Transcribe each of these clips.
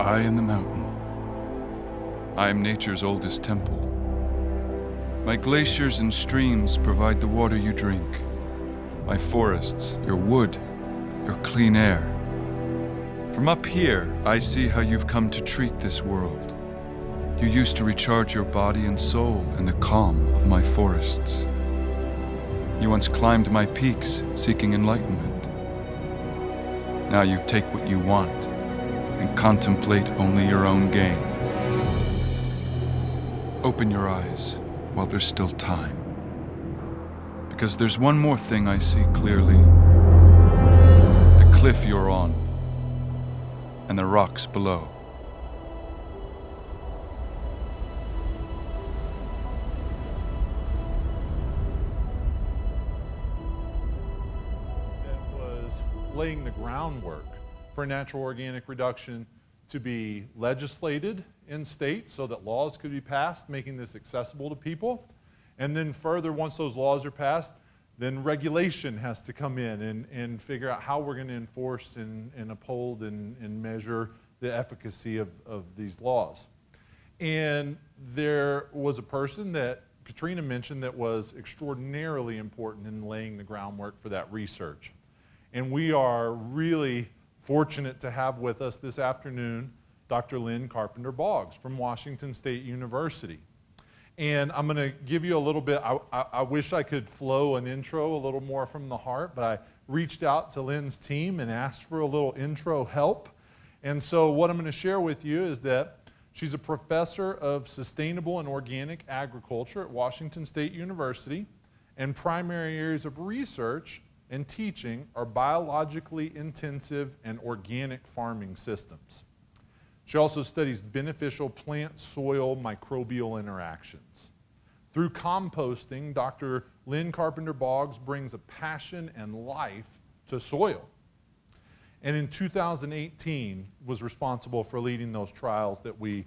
high in the mountain. I am nature's oldest temple. My glaciers and streams provide the water you drink. My forests, your wood, your clean air. From up here, I see how you've come to treat this world. You used to recharge your body and soul in the calm of my forests. You once climbed my peaks, seeking enlightenment. Now you take what you want and contemplate only your own gain. Open your eyes while there's still time. Because there's one more thing I see clearly. The cliff you're on, and the rocks below. Laying the groundwork for natural organic reduction to be legislated in states so that laws could be passed, making this accessible to people. And then further, once those laws are passed, then regulation has to come in and figure out how we're going to enforce and uphold and measure the efficacy of these laws. And there was a person that Katrina mentioned that was extraordinarily important in laying the groundwork for that research. And we are really fortunate to have with us this afternoon Dr. Lynne Carpenter-Boggs from Washington State University. And I'm going to give you a little bit, I wish I could flow an intro a little more from the heart, but I reached out to Lynne's team and asked for a little intro help. And so what I'm going to share with you is that she's a professor of sustainable and organic agriculture at Washington State University, and primary areas of research and teaching are biologically intensive and organic farming systems. She also studies beneficial plant-soil microbial interactions. Through composting, Dr. Lynne Carpenter-Boggs brings a passion and life to soil. And in 2018 was responsible for leading those trials that we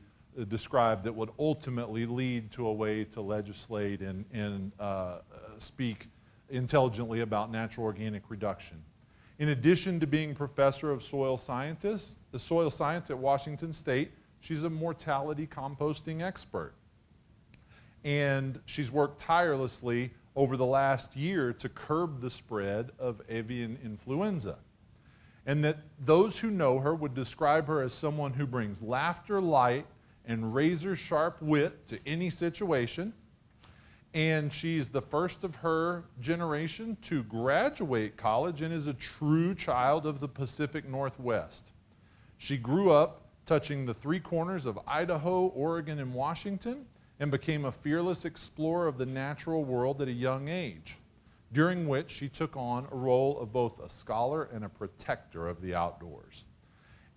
described that would ultimately lead to a way to legislate and speak intelligently about natural organic reduction. In addition to being professor of soil science at Washington State, she's a mortality composting expert. And she's worked tirelessly over the last year to curb the spread of avian influenza. And that those who know her would describe her as someone who brings laughter, light, and razor-sharp wit to any situation. And she's the first of her generation to graduate college and is a true child of the Pacific Northwest. She grew up touching the three corners of Idaho, Oregon, and Washington, and became a fearless explorer of the natural world at a young age, during which she took on a role of both a scholar and a protector of the outdoors.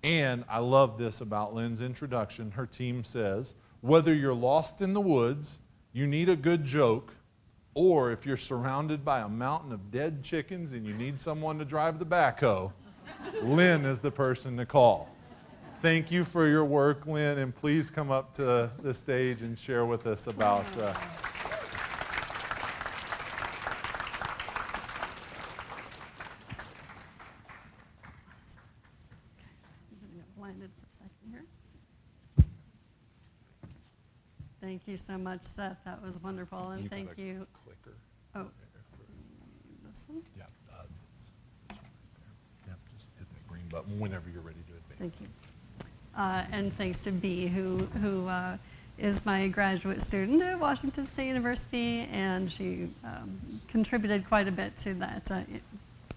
And I love this about Lynne's introduction. Her team says, whether you're lost in the woods, you need a good joke, or if you're surrounded by a mountain of dead chickens and you need someone to drive the backhoe, Lynne is the person to call. Thank you for your work, Lynne, and please come up to the stage and share with us about Thank you so much, Seth. That was wonderful, and thank you. Clicker. Oh, this one? Yeah, it's right there. Yep, just hit that green button whenever you're ready to advance. Thank you. And thanks to Bea, who is my graduate student at Washington State University, and she contributed quite a bit to that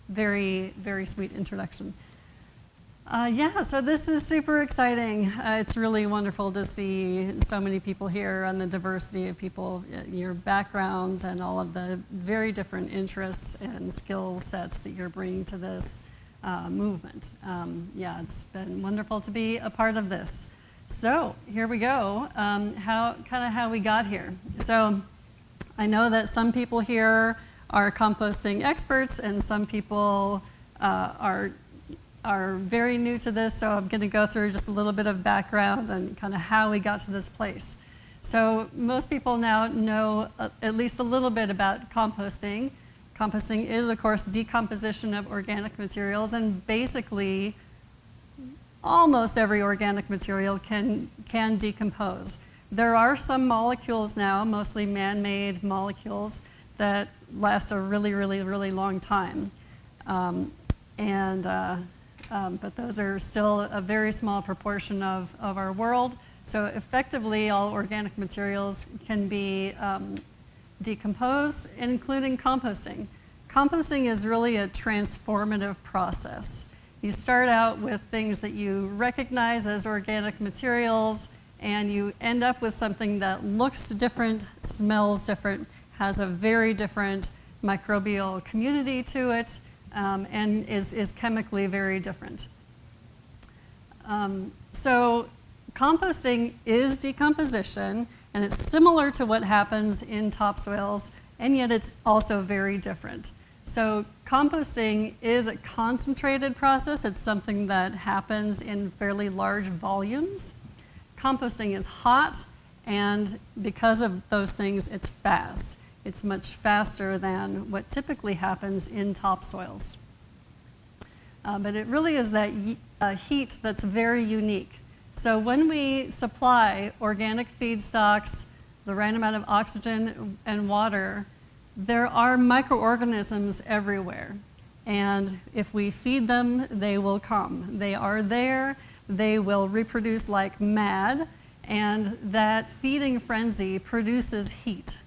very, very sweet introduction. Yeah, so this is super exciting. It's really wonderful to see so many people here and the diversity of people, your backgrounds, and all of the very different interests and skill sets that you're bringing to this movement. Yeah, it's been wonderful to be a part of this. So here we go, how we got here. So I know that some people here are composting experts and some people are very new to this, so I'm going to go through just a little bit of background and kind of how we got to this place. So most people now know at least a little bit about composting. Composting is, of course, decomposition of organic materials, and basically almost every organic material can decompose. There are some molecules now, mostly man-made molecules, that last a really, really, really long time. But those are still a very small proportion of our world. So effectively, all organic materials can be decomposed, including composting. Composting is really a transformative process. You start out with things that you recognize as organic materials, and you end up with something that looks different, smells different, has a very different microbial community to it, and is chemically very different. So composting is decomposition, and it's similar to what happens in topsoils, and yet it's also very different. So composting is a concentrated process. It's something that happens in fairly large volumes. Composting is hot, and because of those things, it's fast. It's much faster than what typically happens in topsoils. But it really is that heat that's very unique. So when we supply organic feedstocks, the right amount of oxygen and water, there are microorganisms everywhere. And if we feed them, they will come. They are there. They will reproduce like mad. And that feeding frenzy produces heat.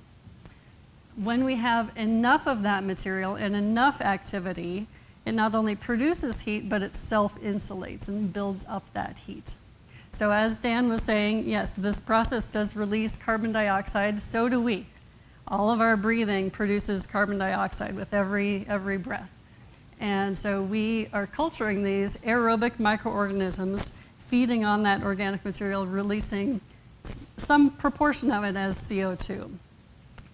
When we have enough of that material and enough activity, it not only produces heat, but it self-insulates and builds up that heat. So as Dan was saying, yes, this process does release carbon dioxide, so do we. All of our breathing produces carbon dioxide with every breath. And so we are culturing these aerobic microorganisms, feeding on that organic material, releasing some proportion of it as CO2.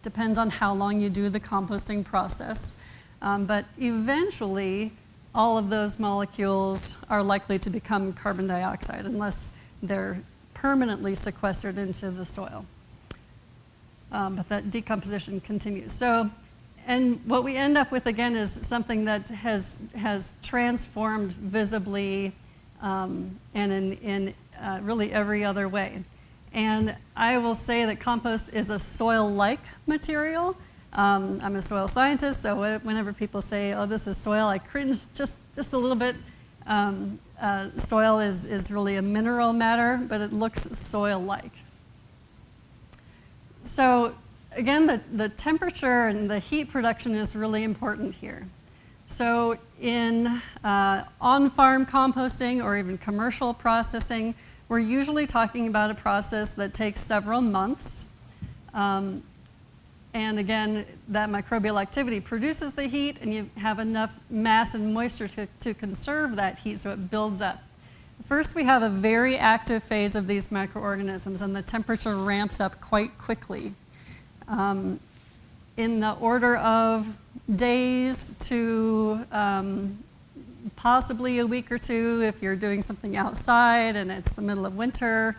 Depends on how long you do the composting process. But eventually, all of those molecules are likely to become carbon dioxide unless they're permanently sequestered into the soil. But that decomposition continues. So, and what we end up with, again, is something that has transformed visibly and in really every other way. And I will say that compost is a soil-like material. I'm a soil scientist, so whenever people say, oh, this is soil, I cringe just a little bit. Soil is really a mineral matter, but it looks soil-like. So again, the temperature and the heat production is really important here. So in on-farm composting or even commercial processing, we're usually talking about a process that takes several months. And again, that microbial activity produces the heat, and you have enough mass and moisture to conserve that heat so it builds up. First, we have a very active phase of these microorganisms, and the temperature ramps up quite quickly. In the order of days to possibly a week or two if you're doing something outside and it's the middle of winter.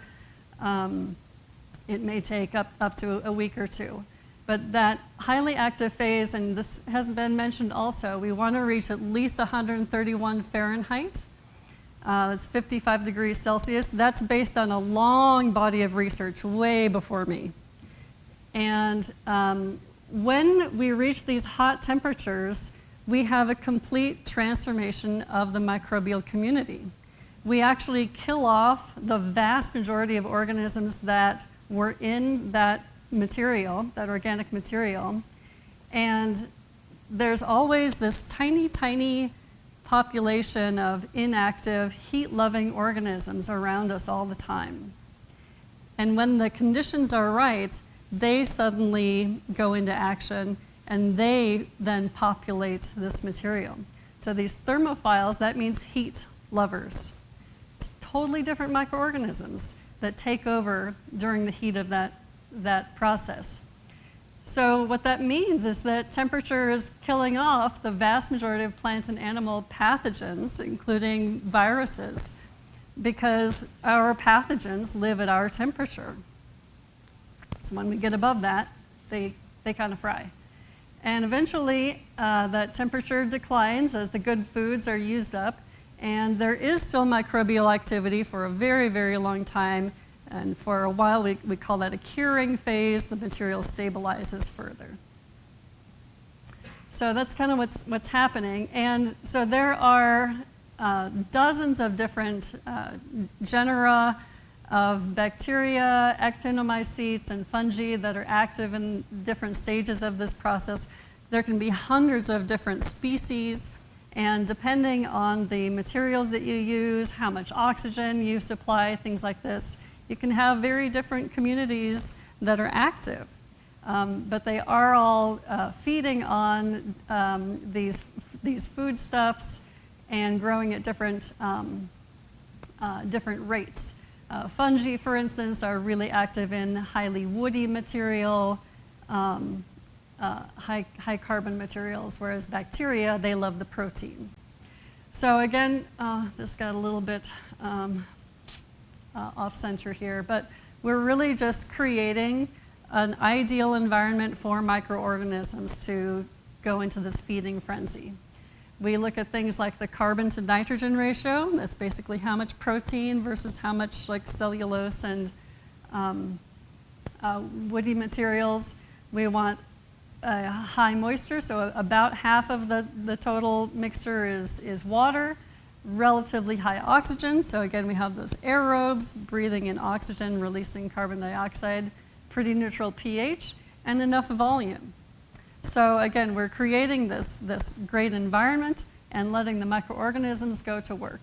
It may take up to a week or two. But that highly active phase, and this has been mentioned also, we want to reach at least 131 Fahrenheit. That's 55 degrees Celsius. That's based on a long body of research way before me. And when we reach these hot temperatures, we have a complete transformation of the microbial community. We actually kill off the vast majority of organisms that were in that material, that organic material, and there's always this tiny, tiny population of inactive, heat-loving organisms around us all the time. And when the conditions are right, they suddenly go into action, and they then populate this material. So these thermophiles, that means heat lovers. It's totally different microorganisms that take over during the heat of that process. So what that means is that temperature is killing off the vast majority of plant and animal pathogens, including viruses, because our pathogens live at our temperature. So when we get above that, they kind of fry. And eventually, that temperature declines as the good foods are used up, And there is still microbial activity for a very, very long time. And for a while, we call that a curing phase. The material stabilizes further. So that's kind of what's happening. And so there are dozens of different genera of bacteria, actinomycetes, and fungi that are active in different stages of this process. There can be hundreds of different species, and depending on the materials that you use, how much oxygen you supply, things like this, you can have very different communities that are active. But they are all feeding on these foodstuffs and growing at different rates. Fungi, for instance, are really active in highly woody material, high carbon materials, whereas bacteria, they love the protein. So again, this got a little bit off center here, but we're really just creating an ideal environment for microorganisms to go into this feeding frenzy. We look at things like the carbon to nitrogen ratio. That's basically how much protein versus how much like cellulose and woody materials. We want high moisture, so about half of the total mixture is water, relatively high oxygen. So again, we have those aerobes breathing in oxygen, releasing carbon dioxide, pretty neutral pH, and enough volume. So again, we're creating this great environment and letting the microorganisms go to work.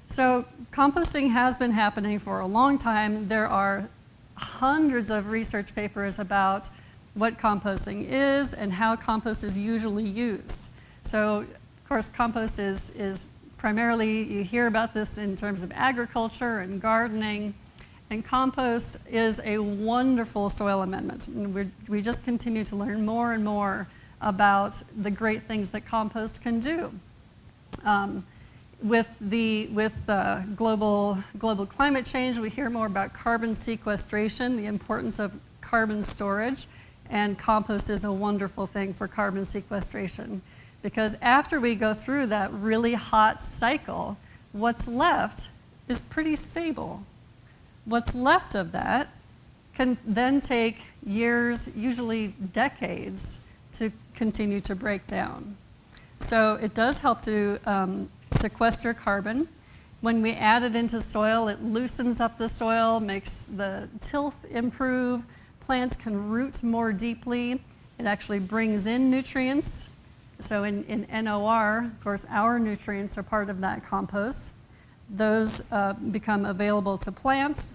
So composting has been happening for a long time. There are hundreds of research papers about what composting is and how compost is usually used. So of course, compost is primarily, you hear about this in terms of agriculture and gardening. And compost is a wonderful soil amendment. And we just continue to learn more and more about the great things that compost can do. With global climate change, we hear more about carbon sequestration, the importance of carbon storage, and compost is a wonderful thing for carbon sequestration. Because after we go through that really hot cycle, what's left is pretty stable. What's left of that can then take years, usually decades, to continue to break down. So it does help to sequester carbon. When we add it into soil, it loosens up the soil, makes the tilth improve, plants can root more deeply. It actually brings in nutrients. So in NOR, of course, our nutrients are part of that compost. Those become available to plants.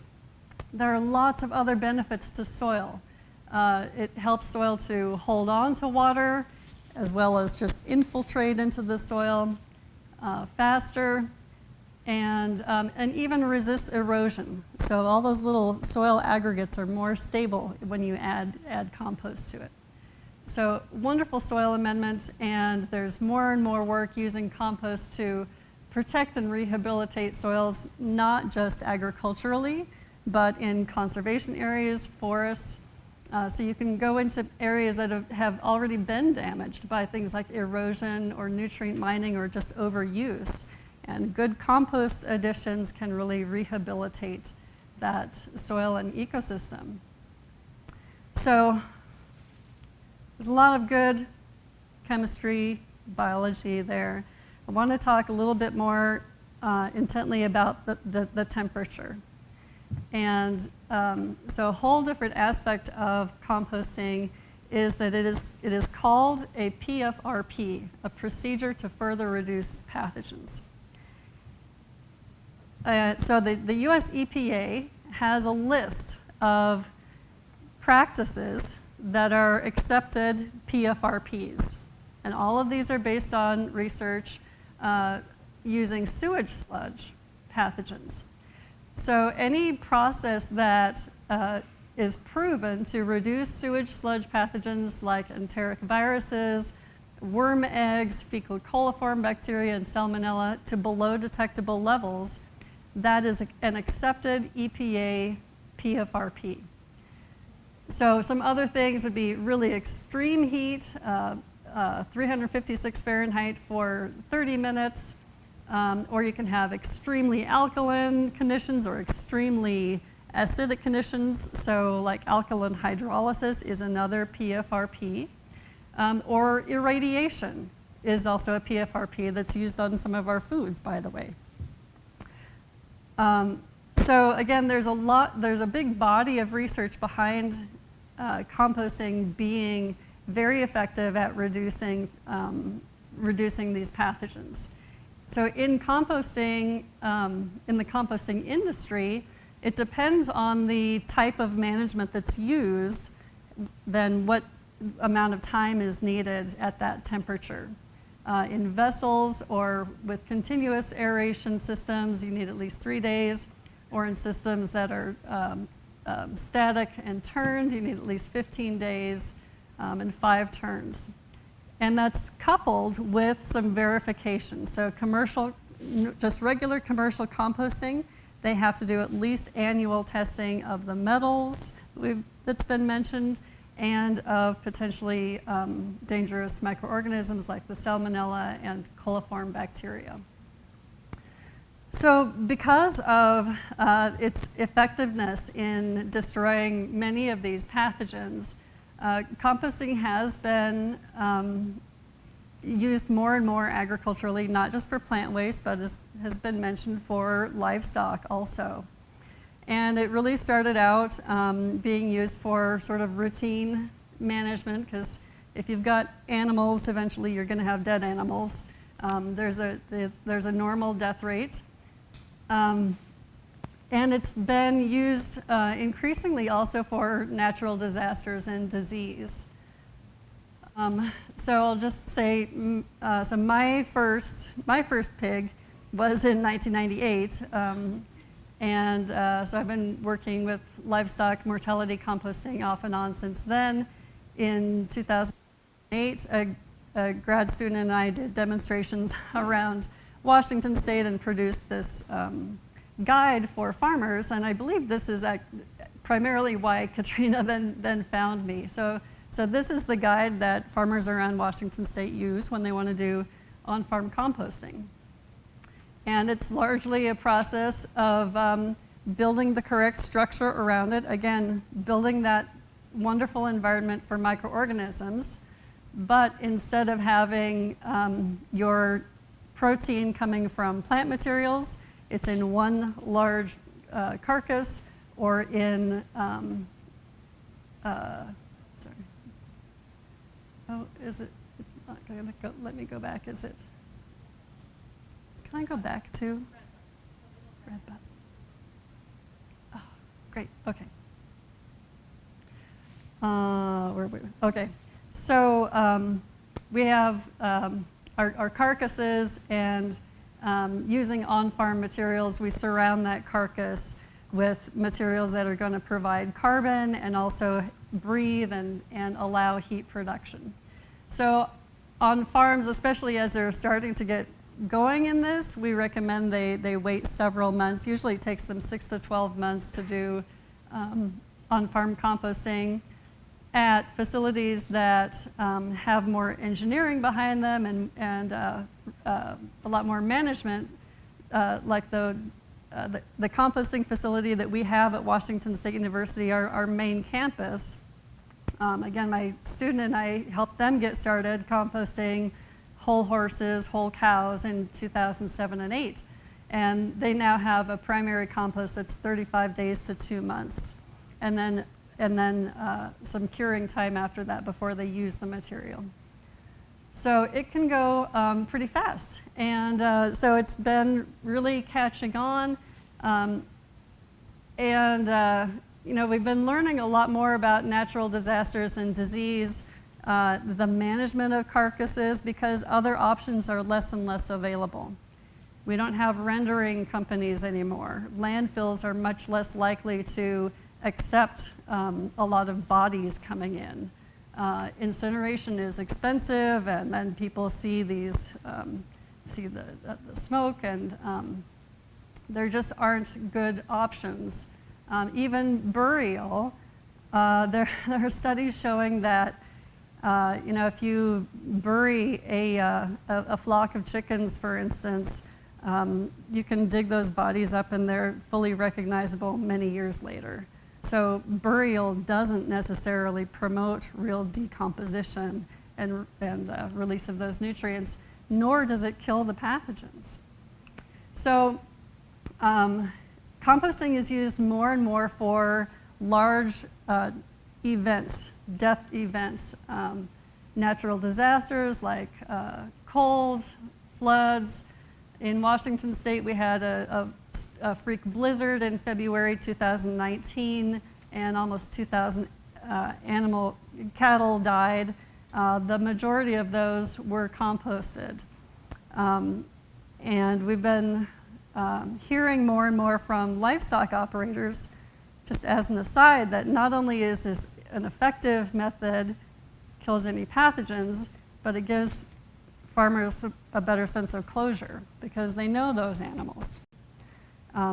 There are lots of other benefits to soil. It helps soil to hold on to water as well as just infiltrate into the soil faster and even resist erosion. So all those little soil aggregates are more stable when you add compost to it. So wonderful soil amendment, and there's more and more work using compost to protect and rehabilitate soils, not just agriculturally, but in conservation areas, forests. So you can go into areas that have already been damaged by things like erosion or nutrient mining or just overuse. And good compost additions can really rehabilitate that soil and ecosystem. So there's a lot of good chemistry, biology there. I want to talk a little bit more intently about the temperature. And so a whole different aspect of composting is that it is called a PFRP, a procedure to further reduce pathogens. So the US EPA has a list of practices that are accepted PFRPs. And all of these are based on research using sewage sludge pathogens. So any process that is proven to reduce sewage sludge pathogens like enteric viruses, worm eggs, fecal coliform bacteria, and salmonella to below detectable levels, that is an accepted EPA PFRP. So some other things would be really extreme heat, 356 Fahrenheit for 30 minutes, or you can have extremely alkaline conditions or extremely acidic conditions. So like alkaline hydrolysis is another PFRP, or irradiation is also a PFRP that's used on some of our foods, by the way. So again, there's a big body of research behind composting being very effective at reducing these pathogens. So in composting, in the composting industry, it depends on the type of management that's used, then what amount of time is needed at that temperature. In vessels or with continuous aeration systems, you need at least 3 days, or in systems that are static and turned, you need at least 15 days and 5 turns. And that's coupled with some verification. So just regular commercial composting, they have to do at least annual testing of the metals that's been mentioned, and of potentially dangerous microorganisms like the salmonella and coliform bacteria. So because of its effectiveness in destroying many of these pathogens, composting has been used more and more agriculturally, not just for plant waste, but has been mentioned for livestock also. And it really started out being used for sort of routine management, because if you've got animals, eventually you're going to have dead animals. There's a normal death rate. And it's been used increasingly also for natural disasters and disease. So I'll just say, so my first pig was in 1998. And so I've been working with livestock mortality composting off and on since then. In 2008, a grad student and I did demonstrations around Washington State and produced this guide for farmers. And I believe this is primarily why Katrina then found me. So this is the guide that farmers around Washington State use when they want to do on-farm composting. And it's largely a process of building the correct structure around it. Again, building that wonderful environment for microorganisms. But instead of having your protein coming from plant materials, it's in one large carcass, or in, sorry. Oh, is it? It's not going to go. Let me go back. Is it? Can I go back to red button? Oh, great. Okay. Okay. So we have our carcasses, and using on-farm materials, we surround that carcass with materials that are going to provide carbon and also breathe and allow heat production. So on farms, especially as they're starting to get going in this, we recommend they wait several months. Usually it takes them 6 to 12 months to do on-farm composting at facilities that have more engineering behind them and a lot more management, like the composting facility that we have at Washington State University, our main campus. Again, my student and I helped them get started composting whole horses, whole cows in 2007 and 2008. And they now have a primary compost that's 35 days to 2 months. And then some curing time after that before they use the material. So it can go pretty fast. And so it's been really catching on. You know, we've been learning a lot more about natural disasters and disease, the management of carcasses, because other options are less and less available. We don't have rendering companies anymore. Landfills are much less likely to accept a lot of bodies coming in. Incineration is expensive, and then people see these, see the smoke, and there just aren't good options. Even burial, there are studies showing that you know, if you bury a flock of chickens, for instance, you can dig those bodies up and they're fully recognizable many years later. So burial doesn't necessarily promote real decomposition and release of those nutrients, nor does it kill the pathogens. So composting is used more and more for large events, death events, natural disasters like cold, floods. In Washington State, we had a freak blizzard in February 2019, and almost 2,000 cattle died. The majority of those were composted. And we've been hearing more and more from livestock operators, just as an aside, that not only is this an effective method, kills any pathogens, but it gives farmers a better sense of closure because they know those animals.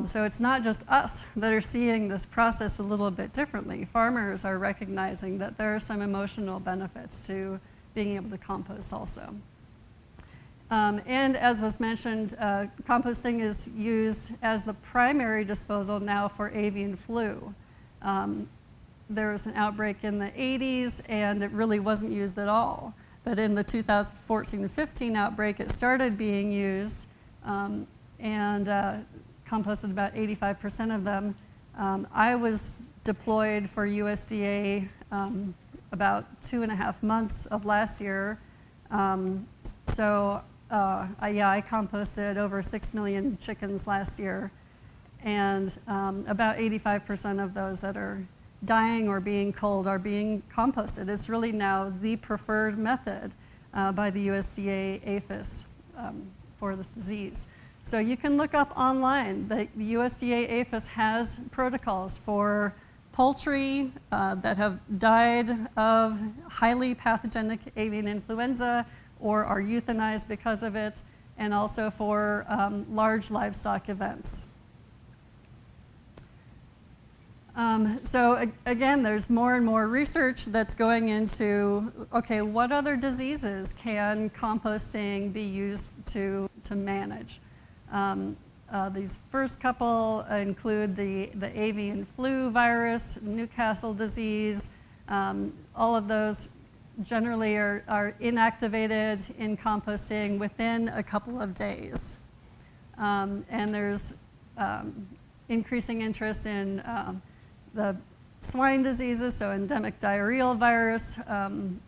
So it's not just us that are seeing this process a little bit differently. Farmers are recognizing that there are some emotional benefits to being able to compost also. And as was mentioned, composting is used as the primary disposal now for avian flu. There was an outbreak in the 80s and it really wasn't used at all. But in the 2014-15 outbreak, it started being used and composted about 85% of them. I was deployed for USDA about 2.5 months of last year. I composted over 6 million chickens last year, and about 85% of those that are dying or being culled are being composted. It's really now the preferred method by the USDA APHIS for this disease. So you can look up online. The USDA APHIS has protocols for poultry that have died of highly pathogenic avian influenza or are euthanized because of it, and also for large livestock events. Again, there's more and more research that's going into, okay, what other diseases can composting be used to manage? These first couple include the avian flu virus, Newcastle disease. All of those generally are inactivated in composting within a couple of days. And there's increasing interest in the swine diseases, so endemic diarrheal virus and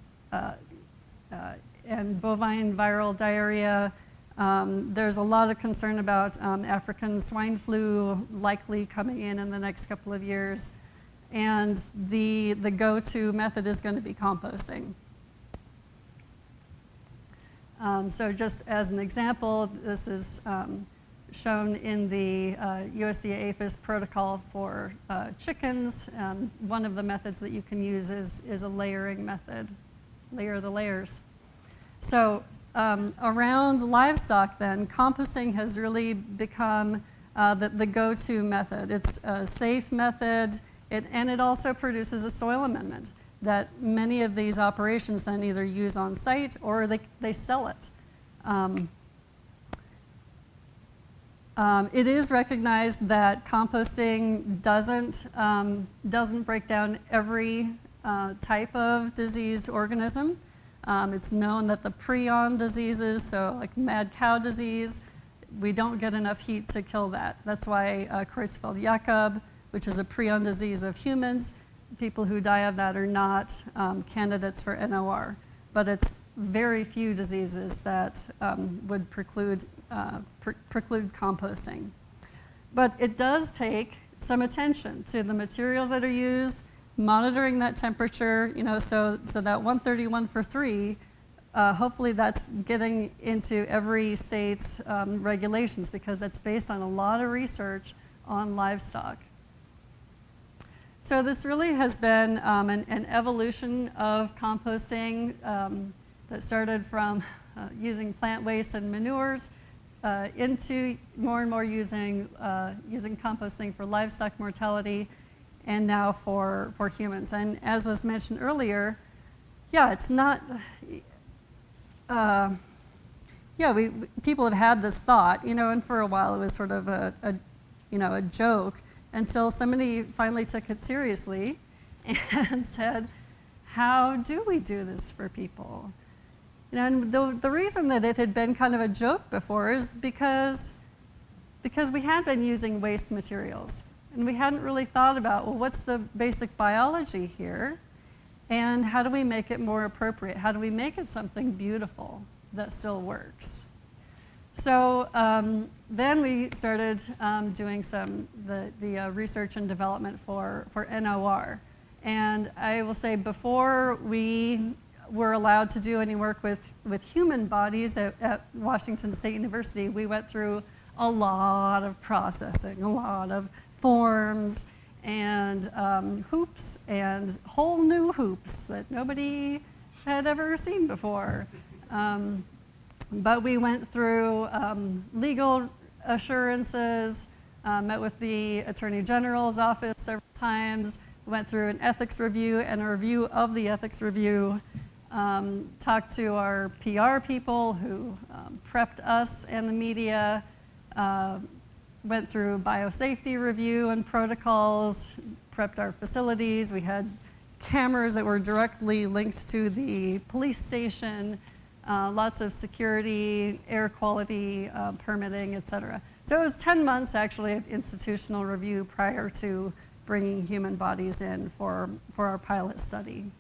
bovine viral diarrhea. There's a lot of concern about African swine flu likely coming in the next couple of years. And the go-to method is going to be composting. So just as an example, this is shown in the USDA APHIS protocol for chickens. One of the methods that you can use is a layering method, layer the layers. So around livestock then, composting has really become the go-to method. It's a safe method, and it also produces a soil amendment that many of these operations then either use on site or they sell it. It is recognized that composting doesn't break down every type of disease organism. It's known that the prion diseases, so like mad cow disease, we don't get enough heat to kill that. That's why Creutzfeldt-Jakob, which is a prion disease of humans, people who die of that are not candidates for NOR. But it's very few diseases that would preclude composting. But it does take some attention to the materials that are used, monitoring that temperature, so that 131 for 3, hopefully that's getting into every state's regulations because that's based on a lot of research on livestock. So this really has been an evolution of composting that started from using plant waste and manures into more and more using composting for livestock mortality and now for humans. And as was mentioned earlier, yeah, it's not, people have had this thought, and for a while it was sort of a joke, until somebody finally took it seriously and said, how do we do this for people? And the reason that it had been kind of a joke before is because we had been using waste materials, and we hadn't really thought about, well, what's the basic biology here, and how do we make it more appropriate? How do we make it something beautiful that still works? So then we started doing the research and development for NOR. And I will say, before we were allowed to do any work with human bodies at Washington State University, we went through a lot of processing, a lot of forms and hoops, and whole new hoops that nobody had ever seen before. But we went through legal assurances, met with the Attorney General's office several times, went through an ethics review and a review of the ethics review, talked to our PR people who prepped us and the media, went through biosafety review and protocols, prepped our facilities. We had cameras that were directly linked to the police station, lots of security, air quality, permitting, et cetera. So it was 10 months actually of institutional review prior to bringing human bodies in for our pilot study.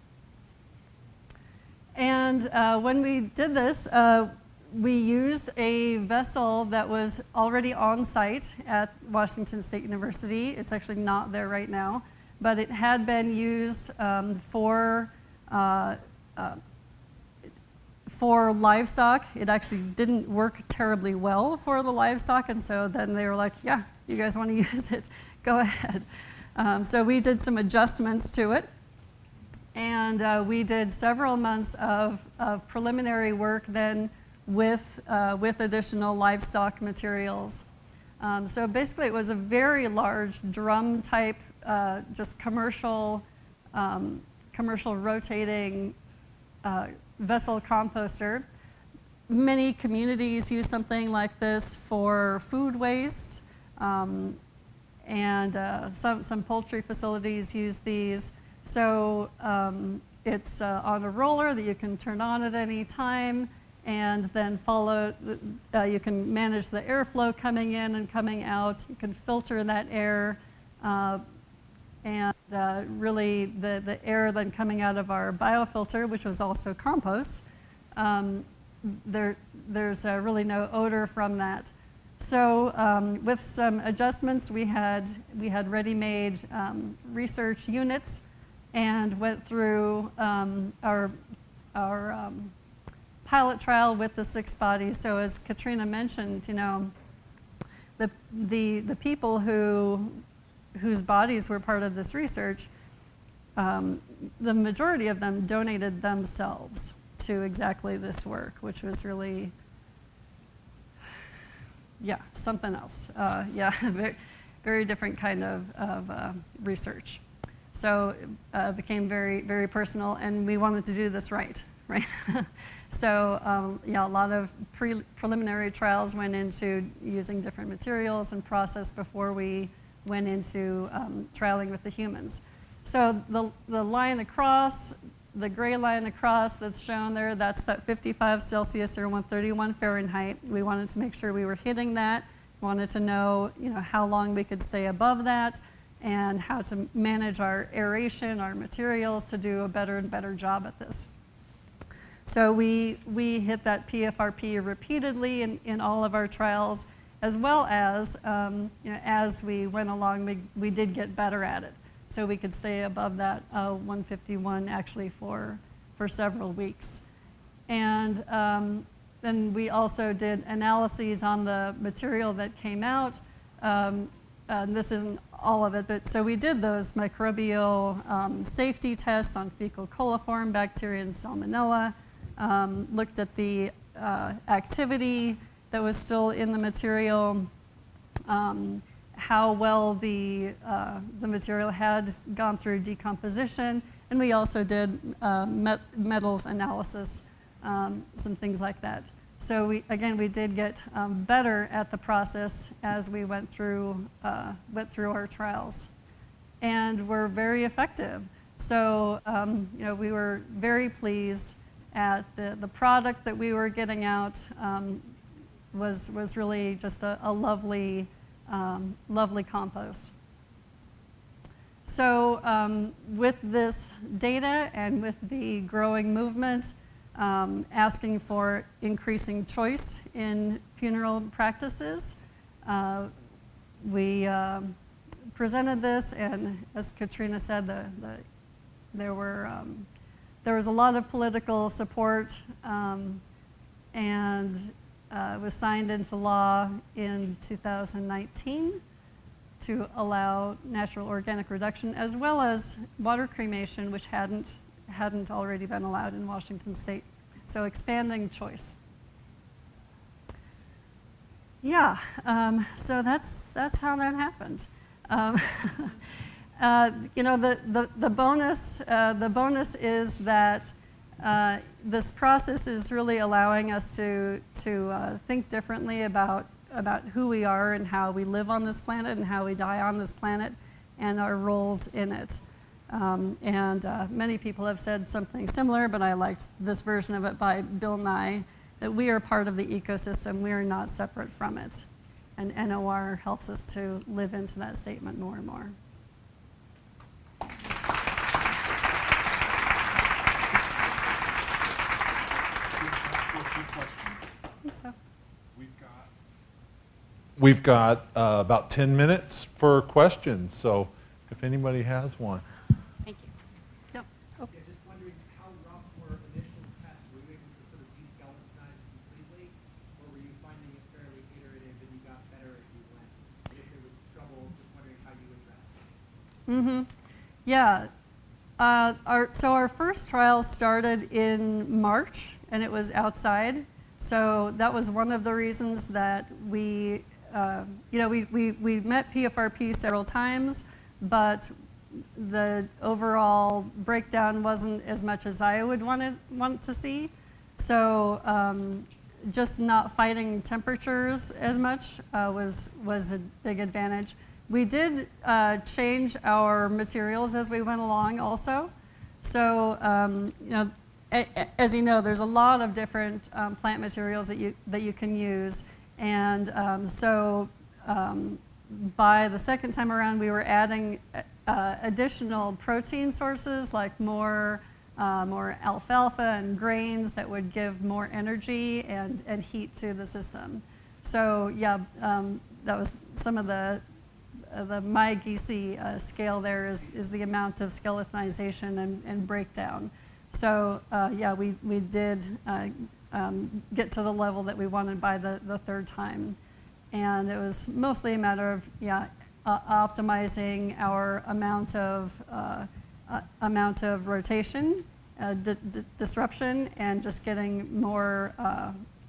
And when we did this, we used a vessel that was already on site at Washington State University. It's actually not there right now, but it had been used for livestock. It actually didn't work terribly well for the livestock, and so then they were like, yeah, you guys want to use it, go ahead. So we did some adjustments to it, and we did several months of preliminary work then with additional livestock materials. So basically it was a very large drum type, just commercial rotating vessel composter. Many communities use something like this for food waste, and some poultry facilities use these. So it's on a roller that you can turn on at any time, and then you can manage the airflow coming in and coming out. You can filter that air, and really the air then coming out of our biofilter, which was also compost, there's really no odor from that. So with some adjustments, we had ready-made research units, and went through our pilot trial with the 6 bodies. So as Katrina mentioned, the people whose bodies were part of this research, the majority of them donated themselves to exactly this work, which was really, something else. Very, very different kind of research. So it became very, very personal, and we wanted to do this right? So a lot of preliminary trials went into using different materials and process before we went into trialing with the humans. So the line across, the gray line across that's shown there, that's that 55 Celsius or 131 Fahrenheit. We wanted to make sure we were hitting that. Wanted to know, how long we could stay above that, and how to manage our aeration, our materials, to do a better and better job at this. So we hit that PFRP repeatedly in all of our trials, as well as as we went along, we did get better at it. So we could stay above that 151 actually for several weeks. And then we also did analyses on the material that came out. And this isn't all of it, but so we did those microbial safety tests on fecal coliform bacteria and salmonella, looked at the activity that was still in the material, how well the material had gone through decomposition, and we also did metals analysis, some things like that. So we did get better at the process as we went through our trials, and were very effective. So we were very pleased at the product that we were getting out. Was really just a lovely compost. So with this data and with the growing movement, asking for increasing choice in funeral practices, we presented this, and as Katrina said, there was a lot of political support, and it was signed into law in 2019 to allow natural organic reduction, as well as water cremation, which hadn't already been allowed in Washington State. So expanding choice. Yeah, so that's how that happened. The bonus is that this process is really allowing us to think differently about who we are and how we live on this planet and how we die on this planet and our roles in it. Many people have said something similar, but I liked this version of it by Bill Nye, that we are part of the ecosystem, we are not separate from it. And NOR helps us to live into that statement more and more. So. We've got about 10 minutes for questions, so if anybody has one. Thank you. Yep. Yeah, just wondering how rough were initial tests? Were you able to sort of de-skeletonize completely, or were you finding it fairly iterative and you got better as you went? And if there was trouble, just wondering how you addressed it. Mm-hmm. Yeah. Our first trial started in March, and it was outside. So that was one of the reasons that we met PFRP several times, but the overall breakdown wasn't as much as I would want to see. So just not fighting temperatures as much was a big advantage. We did change our materials as we went along also. So as you know, there's a lot of different plant materials that you can use, and by the second time around, we were adding additional protein sources like more alfalfa and grains that would give more energy and heat to the system. So yeah, that was some of the MyGC scale there is the amount of skeletonization and breakdown. So yeah, we did get to the level that we wanted by the third time. And it was mostly a matter of optimizing our amount of rotation, disruption, and just getting more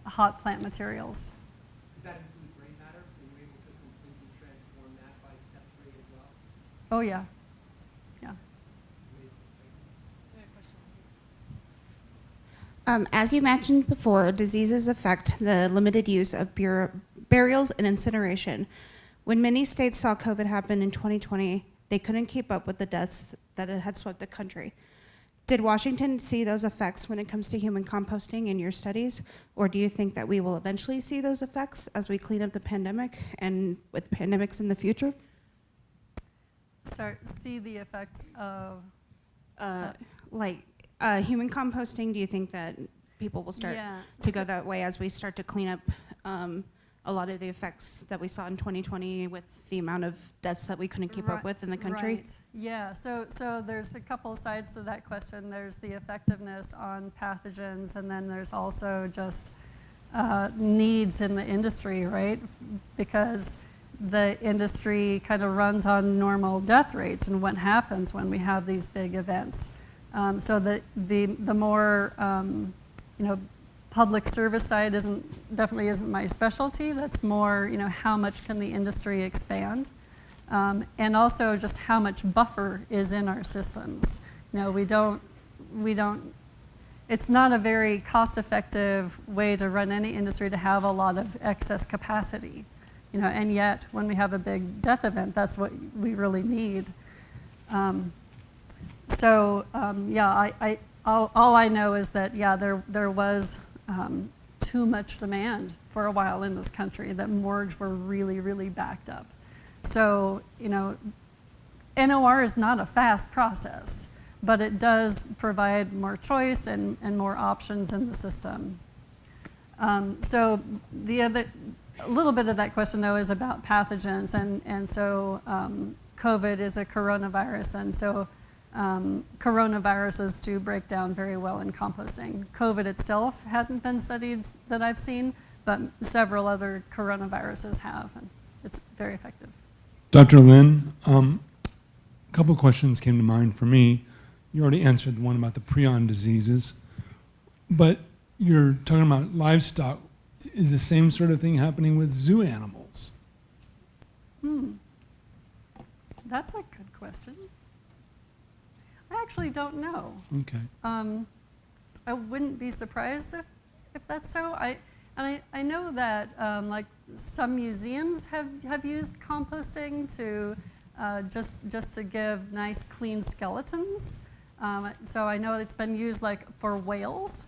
hot plant materials. Did that include gray matter? Were you able to completely transform that by step 3 as well? Oh yeah, yeah. As you mentioned before, diseases affect the limited use of burials and incineration. When many states saw COVID happen in 2020, they couldn't keep up with the deaths that had swept the country. Did Washington see those effects when it comes to human composting in your studies? Or do you think that we will eventually see those effects as we clean up the pandemic and with pandemics in the future? See the effects of? Human composting, do you think that people will start to go that way as we start to clean up a lot of the effects that we saw in 2020 with the amount of deaths that we couldn't keep up with in the country? Right. Yeah, so there's a couple sides to that question. There's the effectiveness on pathogens, and then there's also just needs in the industry, right? Because the industry kind of runs on normal death rates and what happens when we have these big events. So the more public service side definitely isn't my specialty. That's more how much can the industry expand, and also just how much buffer is in our systems. We don't it's not a very cost-effective way to run any industry to have a lot of excess capacity, and yet when we have a big death event, that's what we really need. All I know is that, there was too much demand for a while in this country, that morgues were really, really backed up. So, NOR is not a fast process, but it does provide more choice and more options in the system. So a little bit of that question, though, is about pathogens, and so COVID is a coronavirus, and so coronaviruses do break down very well in composting. COVID itself hasn't been studied that I've seen, but several other coronaviruses have, and it's very effective. Dr. Lynne, a couple questions came to mind for me. You already answered the one about the prion diseases, but you're talking about livestock. Is the same sort of thing happening with zoo animals? That's a good question. I actually don't know. Okay. I wouldn't be surprised if that's so. I know that like some museums have used composting to just to give nice clean skeletons. So I know it's been used like for whales,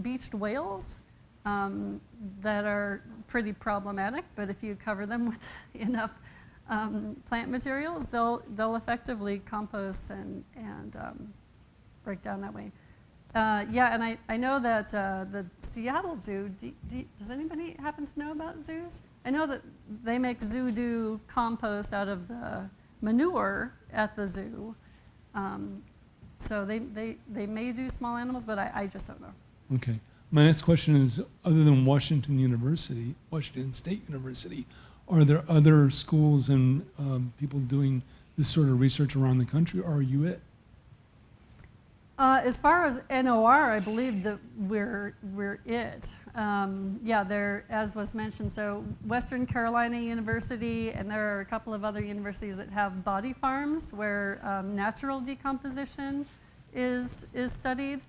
beached whales that are pretty problematic. But if you cover them with enough plant materials, they'll effectively compost and break down that way. And I know that the Seattle Zoo, does anybody happen to know about zoos? I know that they make zoo-doo compost out of the manure at the zoo. So they may do small animals, but I just don't know. Okay. My next question is, other than Washington State University, are there other schools and people doing this sort of research around the country, or are you it? As far as NOR, I believe that we're it. There, as was mentioned, so Western Carolina University, and there are a couple of other universities that have body farms where natural decomposition is studied,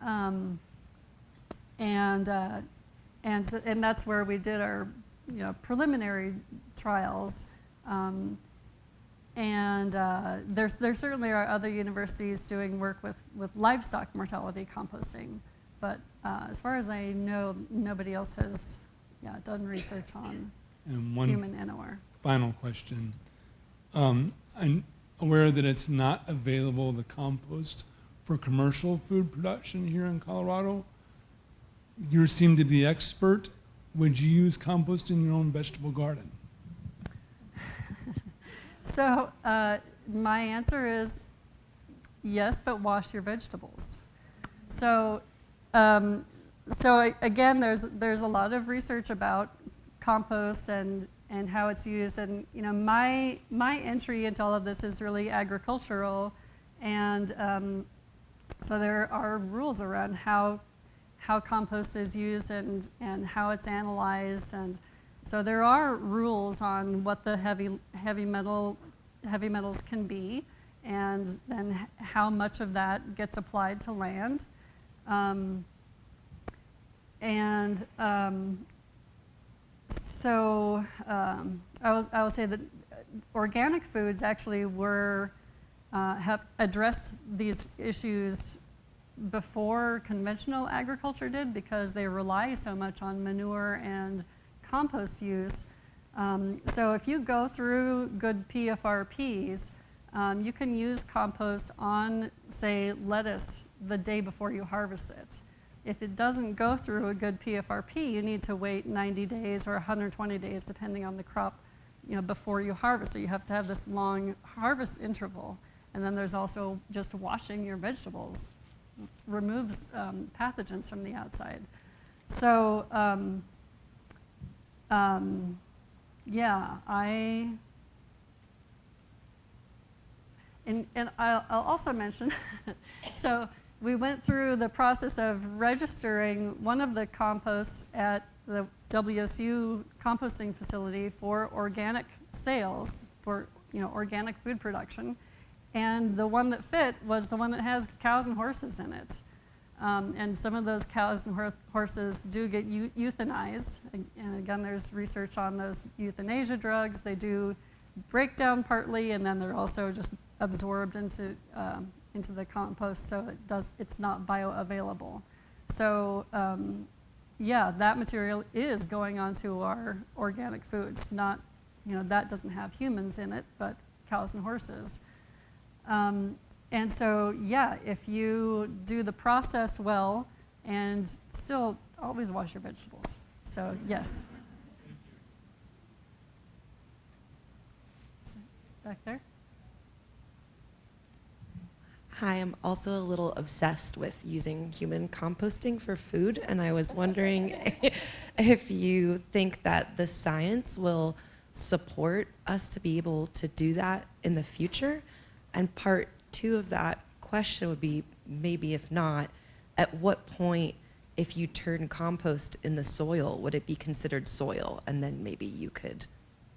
and that's where we did our preliminary trials. There certainly are other universities doing work with livestock mortality composting, but as far as I know, nobody else has done research on human NOR. Final question. I'm aware that it's not available, the compost, for commercial food production here in Colorado. You seem to be the expert. Would you use compost in your own vegetable garden? So my answer is yes, but wash your vegetables. So again, there's a lot of research about compost and how it's used, and my entry into all of this is really agricultural, and so there are rules around how compost is used and how it's analyzed, and so there are rules on what the heavy metals can be, and then how much of that gets applied to land. I will say that organic foods actually have addressed these issues before conventional agriculture did, because they rely so much on manure and compost use. So if you go through good PFRPs, you can use compost on, say, lettuce the day before you harvest it. If it doesn't go through a good PFRP, you need to wait 90 days or 120 days, depending on the crop, before you harvest. So you have to have this long harvest interval. And then there's also just washing your vegetables removes pathogens from the outside. So I'll also mention, so we went through the process of registering one of the composts at the WSU composting facility for organic sales, for organic food production, and the one that fit was the one that has cows and horses in it. And some of those cows and horses do get euthanized. And again, there's research on those euthanasia drugs. They do break down partly, and then they're also just absorbed into the compost, so it's not bioavailable. So yeah, that material is going onto our organic foods. Not, that doesn't have humans in it, but cows and horses. And so, yeah, if you do the process well, and still always wash your vegetables. So, yes. Back there. Hi, I'm also a little obsessed with using human composting for food, and I was wondering if you think that the science will support us to be able to do that in the future. And part two of that question would be, maybe if not, at what point, if you turn compost in the soil, would it be considered soil? And then maybe you could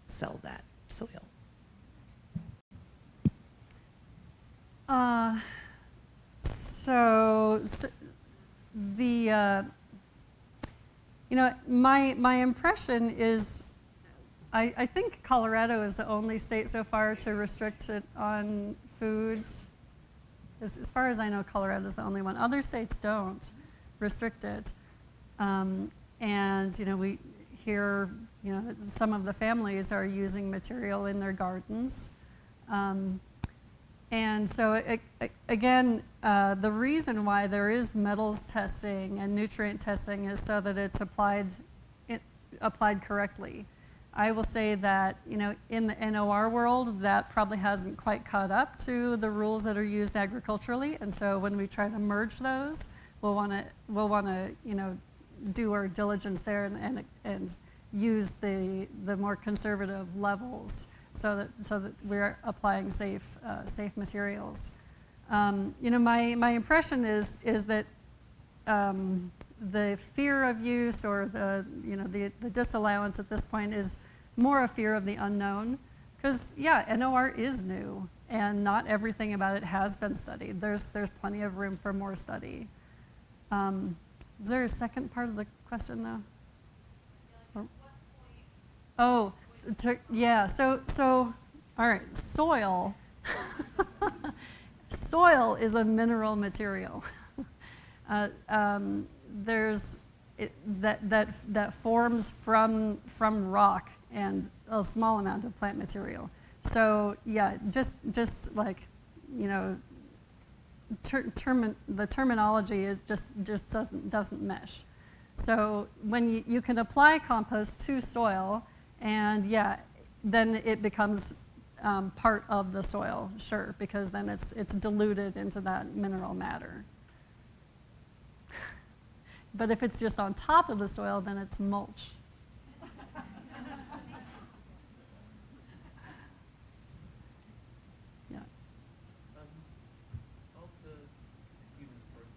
sell that soil. So the my impression is, I think Colorado is the only state so far to restrict it on foods. As far as I know, Colorado is the only one. Other states don't restrict it, and we hear that some of the families are using material in their gardens. And so, again, the reason why there is metals testing and nutrient testing is so that it's applied correctly. I will say that, in the NOR world, that probably hasn't quite caught up to the rules that are used agriculturally. And so when we try to merge those, we'll want to, do our diligence there and use the more conservative levels, so that we're applying safe materials. My impression is that the fear of use, or the disallowance at this point, is more a fear of the unknown, because NOR is new and not everything about it has been studied. There's plenty of room for more study. Is there a second part of the question though? So all right, soil. Soil is a mineral material. That forms from rock and a small amount of plant material. So yeah, just like the terminology is just doesn't mesh. So when you can apply compost to soil, and then it becomes part of the soil, sure, because then it's diluted into that mineral matter. But if it's just on top of the soil, then it's mulch. Yeah. After humans broke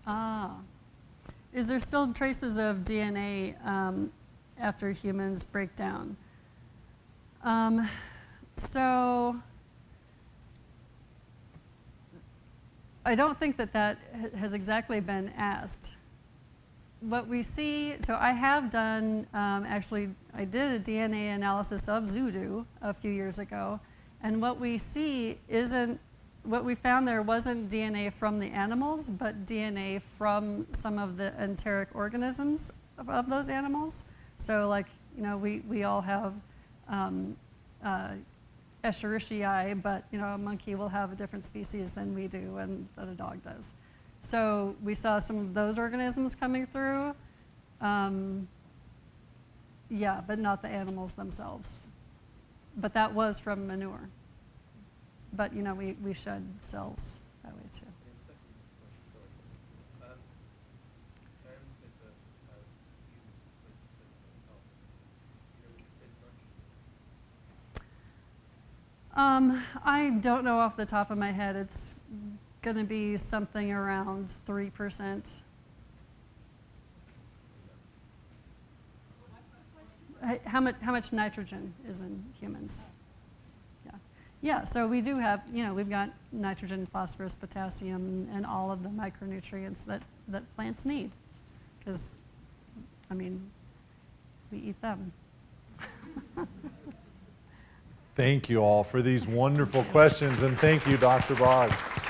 down, is there still traces of DNA? Is there still traces of DNA after humans break down? So I don't think that has exactly been asked. What we see, so I have done, actually, I did a DNA analysis of Zudu a few years ago, and what we see what we found there wasn't DNA from the animals, but DNA from some of the enteric organisms of those animals. So like, we all have Escherichia, but a monkey will have a different species than we do and that a dog does. So we saw some of those organisms coming through, but not the animals themselves. But that was from manure. But we shed cells that way too. I don't know off the top of my head. It's going to be something around 3%. How much nitrogen is in humans? Yeah. Yeah, so we do have, we've got nitrogen, phosphorus, potassium, and all of the micronutrients that plants need. Because, we eat them. Thank you all for these wonderful questions, and thank you, Dr. Boggs.